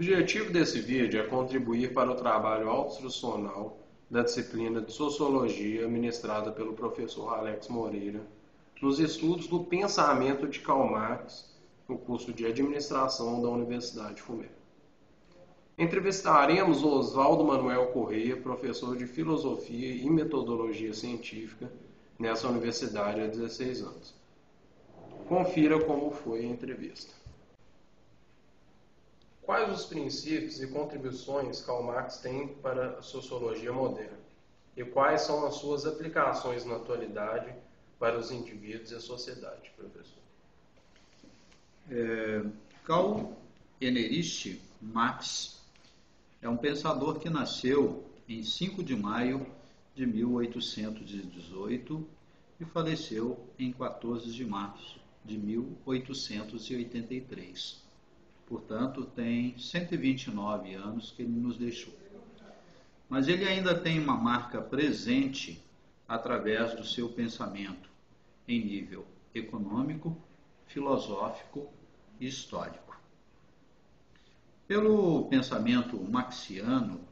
objetivo desse vídeo é contribuir para o trabalho autoinstrucional da disciplina de Sociologia ministrada pelo professor Alex Moreira nos estudos do pensamento de Karl Marx no curso de Administração da Universidade FUMER. Entrevistaremos Oswaldo Manuel Correia, professor de Filosofia e Metodologia Científica nessa universidade há 16 anos. Confira como foi a entrevista. Quais os princípios e contribuições Karl Marx tem para a sociologia moderna? E quais são as suas aplicações na atualidade para os indivíduos e a sociedade, professor? Karl Heinrich Marx é um pensador que nasceu em 5 de maio de 1818 e faleceu em 14 de março de 1883. Portanto, tem 129 anos que ele nos deixou. Mas ele ainda tem uma marca presente através do seu pensamento em nível econômico, filosófico e histórico. Pelo pensamento marxiano,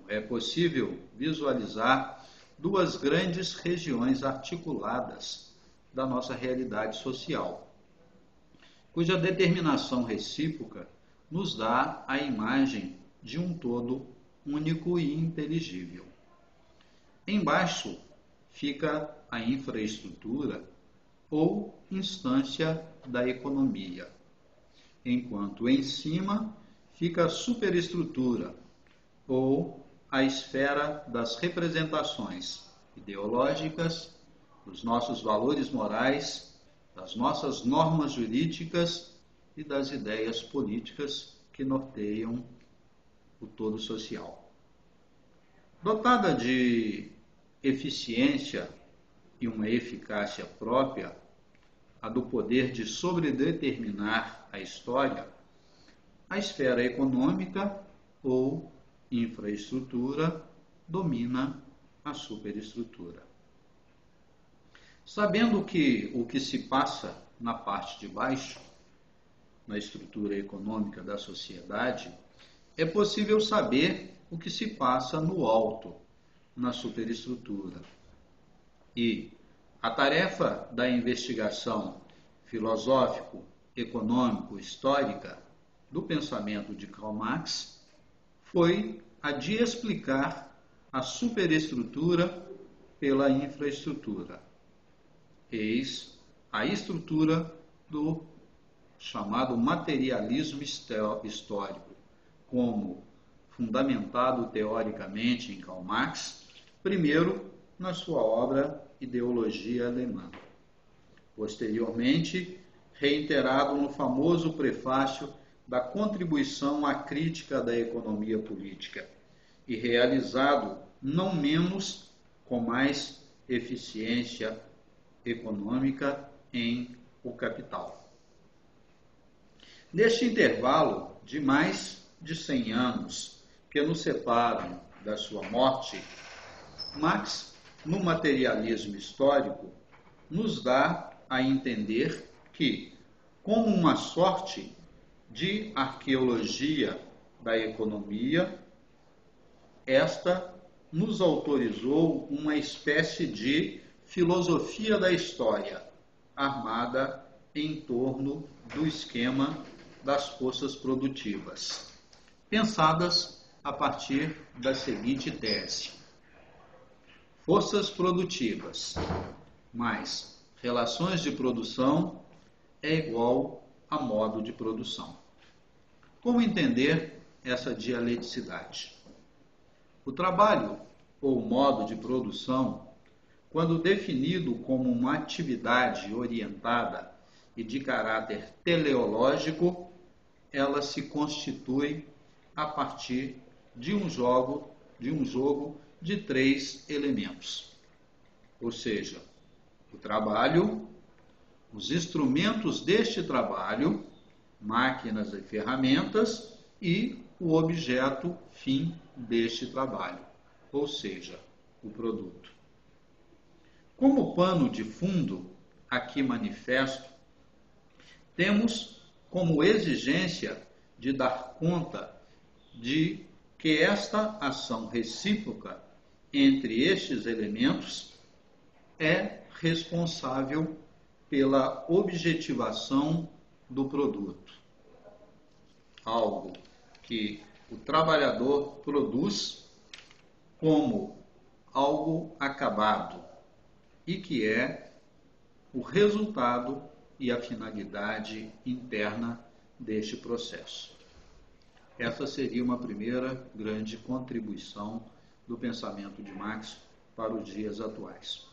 é possível visualizar duas grandes regiões articuladas da nossa realidade social, cuja determinação recíproca nos dá a imagem de um todo único e inteligível. Embaixo fica a infraestrutura ou instância da economia, enquanto em cima fica a superestrutura ou a esfera das representações ideológicas, dos nossos valores morais, das nossas normas jurídicas e das ideias políticas que norteiam o todo social. Dotada de eficiência e uma eficácia própria, a do poder de sobredeterminar a história, a esfera econômica ou infraestrutura domina a superestrutura. Sabendo que o que se passa na parte de baixo, na estrutura econômica da sociedade, é possível saber o que se passa no alto, na superestrutura. E a tarefa da investigação filosófico, econômico, histórica do pensamento de Karl Marx foi a de explicar a superestrutura pela infraestrutura. Eis a estrutura do chamado materialismo histórico, como fundamentado teoricamente em Karl Marx, primeiro na sua obra Ideologia Alemã, posteriormente reiterado no famoso prefácio da Contribuição à Crítica da Economia Política e realizado não menos com mais eficiência econômica em O Capital. Neste intervalo de mais de 100 anos que nos separam da sua morte, Marx, no materialismo histórico, nos dá a entender que, como uma sorte de arqueologia da economia, esta nos autorizou uma espécie de filosofia da história, armada em torno do esquema das forças produtivas, pensadas a partir da seguinte tese: forças produtivas mais relações de produção é igual a modo de produção. Como entender essa dialeticidade? O trabalho ou modo de produção, quando definido como uma atividade orientada e de caráter teleológico, ela se constitui a partir de um jogo de 3 elementos. Ou seja, o trabalho, os instrumentos deste trabalho, máquinas e ferramentas, e o objeto fim deste trabalho, ou seja, o produto. Como pano de fundo, aqui manifesto, temos como exigência de dar conta de que esta ação recíproca entre estes elementos é responsável pela objetivação do produto. Algo que o trabalhador produz como algo acabado e que é o resultado e a finalidade interna deste processo. Essa seria uma primeira grande contribuição do pensamento de Marx para os dias atuais.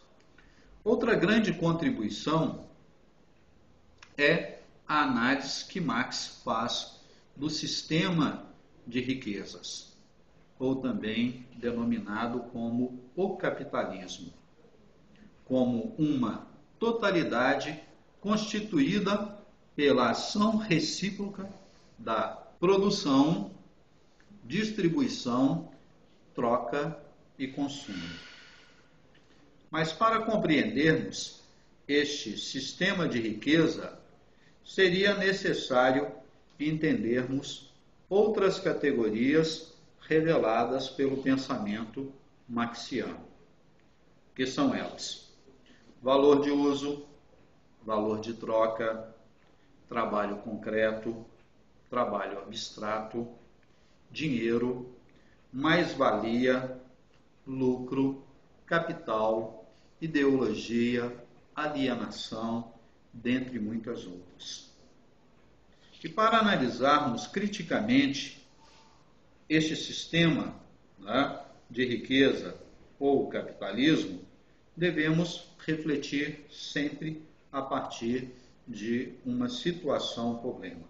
Outra grande contribuição é a análise que Marx faz do sistema de riquezas, ou também denominado como o capitalismo, como uma totalidade constituída pela ação recíproca da produção, distribuição, troca e consumo. Mas para compreendermos este sistema de riqueza, seria necessário entendermos outras categorias reveladas pelo pensamento marxiano, que são elas: valor de uso, valor de troca, trabalho concreto, trabalho abstrato, dinheiro, mais-valia, lucro, capital, ideologia, alienação, dentre muitas outras. E para analisarmos criticamente este sistema, né, de riqueza ou capitalismo, devemos refletir sempre a partir de uma situação-problema.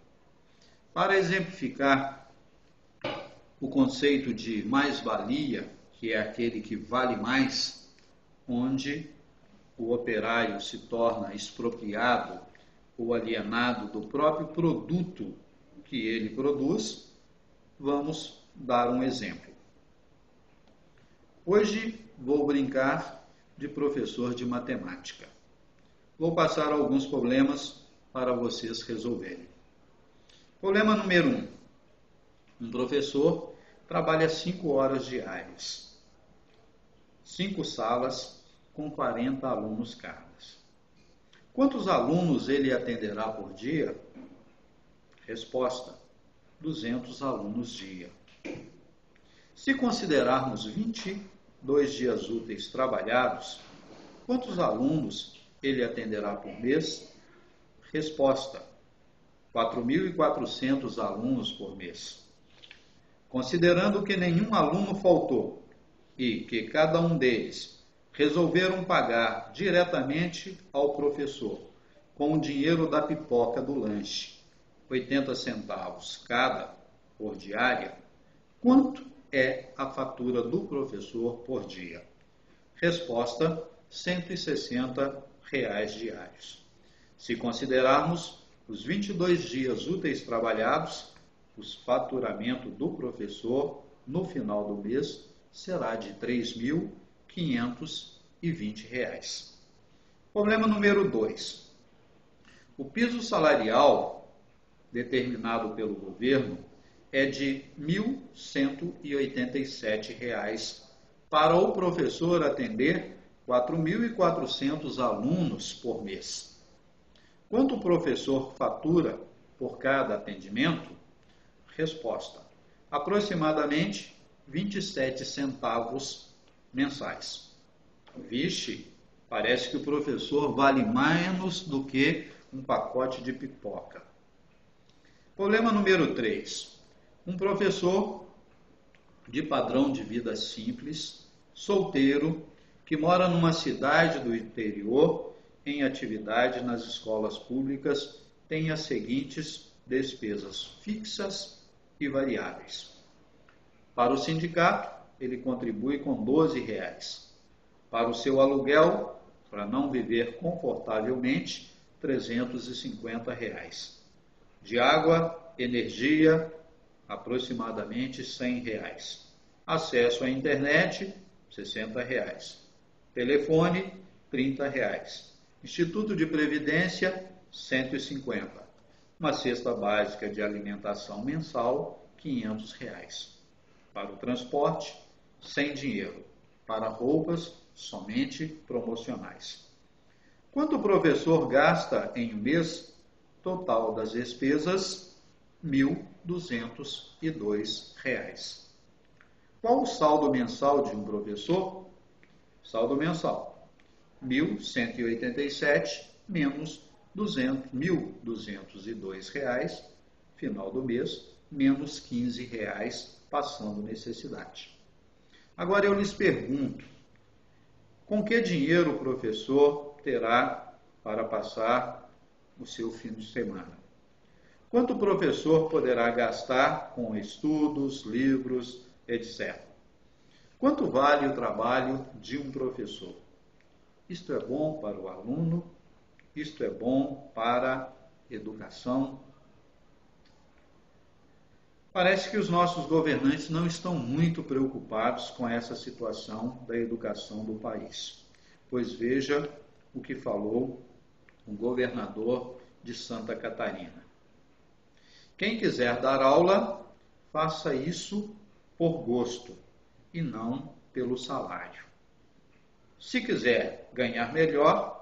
Para exemplificar o conceito de mais-valia, que é aquele que vale mais, onde o operário se torna expropriado ou alienado do próprio produto que ele produz, vamos dar um exemplo. Hoje vou brincar de professor de matemática. Vou passar alguns problemas para vocês resolverem. Problema número 1. Um professor trabalha 5 horas diárias. 5 salas com 40 alunos cada. Quantos alunos ele atenderá por dia? Resposta: 200 alunos dia. Se considerarmos 22 dias úteis trabalhados, quantos alunos ele atenderá por mês? Resposta: 4.400 alunos por mês. Considerando que nenhum aluno faltou e que cada um deles resolveram pagar diretamente ao professor, com o dinheiro da pipoca do lanche, 80 centavos cada por diária, quanto é a fatura do professor por dia? Resposta: R$ 160 diários. Se considerarmos os 22 dias úteis trabalhados, o faturamento do professor no final do mês será de R$ 3.520. Problema número 2. O piso salarial determinado pelo governo é de R$ 1.187 para o professor atender 4.400 alunos por mês. Quanto o professor fatura por cada atendimento? Resposta: aproximadamente 27 centavos mensais. Vixe, parece que o professor vale menos do que um pacote de pipoca. Problema número 3. Um professor de padrão de vida simples, solteiro, que mora numa cidade do interior, em atividade nas escolas públicas, tem as seguintes despesas fixas e variáveis. Para o sindicato, ele contribui com R$ 12. Para o seu aluguel, para não viver confortavelmente, R$ 350. De água, energia, aproximadamente R$ 100. Acesso à internet, R$ 60. Telefone, R$ 30. Instituto de Previdência, R$ 150. uma cesta básica de alimentação mensal, R$ 500. Para o transporte, sem dinheiro. Para roupas, somente promocionais. Quanto o professor gasta em um mês? Total das despesas, R$ 1.202. Qual o saldo mensal de um professor? Saldo mensal, R$ 1.187 menos R$ 1.202, final do mês, menos R$ 15, passando necessidade. Agora eu lhes pergunto, com que dinheiro o professor terá para passar o seu fim de semana? Quanto o professor poderá gastar com estudos, livros, etc. Quanto vale o trabalho de um professor? Isto é bom para o aluno? Isto é bom para a educação? Parece que os nossos governantes não estão muito preocupados com essa situação da educação do país. Pois veja o que falou o governador de Santa Catarina. Quem quiser dar aula, faça isso por gosto e não pelo salário. Se quiser ganhar melhor,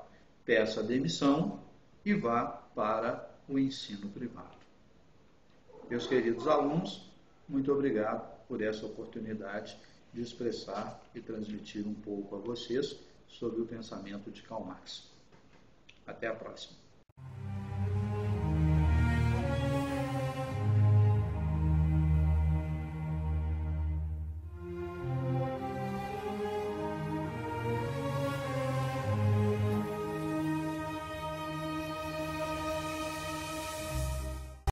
peça demissão e vá para o ensino privado. Meus queridos alunos, muito obrigado por essa oportunidade de expressar e transmitir um pouco a vocês sobre o pensamento de Karl Marx. Até a próxima.